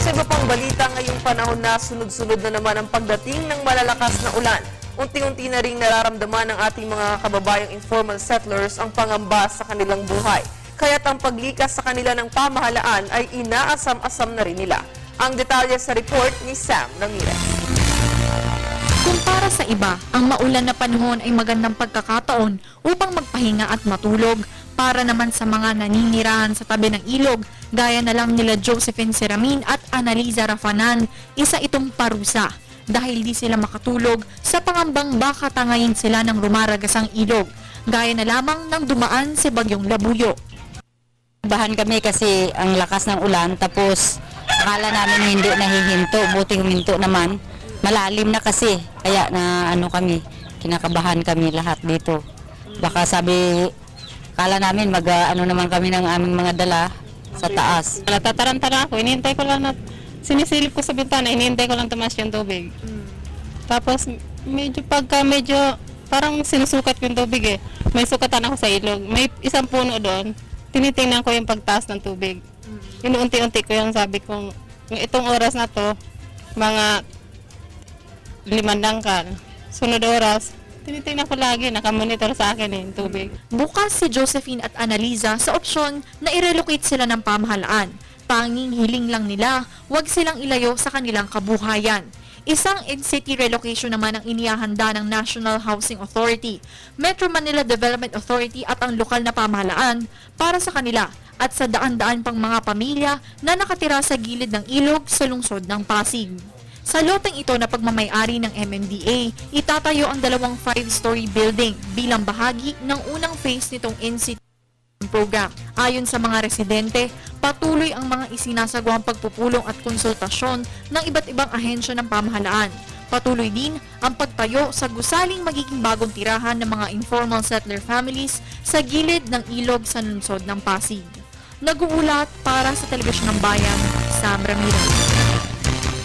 Sa iba pang balita ngayong panahon na sunod-sunod na naman ang pagdating ng malalakas na ulan. Unti-unti na ring nararamdaman ng ating mga kababayang informal settlers ang pangamba sa kanilang buhay. Kaya't ang paglikas sa kanila ng pamahalaan ay inaasam-asam na rin nila. Ang detalye sa report ni Sam Ramirez. Kung para sa iba, ang maulan na panahon ay magandang pagkakataon upang magpahinga at matulog. Para naman sa mga naninirahan sa tabi ng ilog, gaya na lang nila Josephine Seramin at Analiza Rafanan, isa itong parusa dahil di sila makatulog sa pangambang baka tangayin sila ng rumaragasang ilog, gaya na lamang ng dumaan si Bagyong Labuyo. Bahan kami kasi ang lakas ng ulan, tapos akala namin hindi nahihinto, buti huminto naman. Malalim na kasi, kaya na kami, kinakabahan kami lahat dito. Baka sabi, akala namin naman kami ng aming mga dala sa taas. Natataranta ako, hinihintay ko lang na sinisilip ko sa bintana, hinihintay ko lang tumaas yung tubig. Tapos medyo parang sinusukat ko yung tubig eh. May sukatan ako sa ilog. May isang puno doon, tinitingnan ko yung pagtaas ng tubig. Inuunti-unti ko yung sabi kong, itong oras na to, mga 5 dangkal. Sunod oras, tinitingnan ko lagi, nakamonitor sa akin yung tubig. Bukas si Josephine at Analiza sa opsyon na i-relocate sila ng pamahalaan. Tanging hiling lang nila, huwag silang ilayo sa kanilang kabuhayan. Isang in-city relocation naman ang inihahanda ng National Housing Authority, Metro Manila Development Authority at ang lokal na pamahalaan para sa kanila at sa daan-daan pang mga pamilya na nakatira sa gilid ng ilog sa lungsod ng Pasig. Sa loteng ito na pagmamay-ari ng MMDA, itatayo ang 2 5-story building bilang bahagi ng unang phase nitong in-city program. Ayon sa mga residente, patuloy ang mga isinasagawang pagpupulong at konsultasyon ng iba't ibang ahensya ng pamahalaan. Patuloy din ang pagtayo sa gusaling magiging bagong tirahan ng mga informal settler families sa gilid ng ilog sa lungsod ng Pasig. Nag-uulat para sa Telebisyon ng Bayan, Sam Ramirez.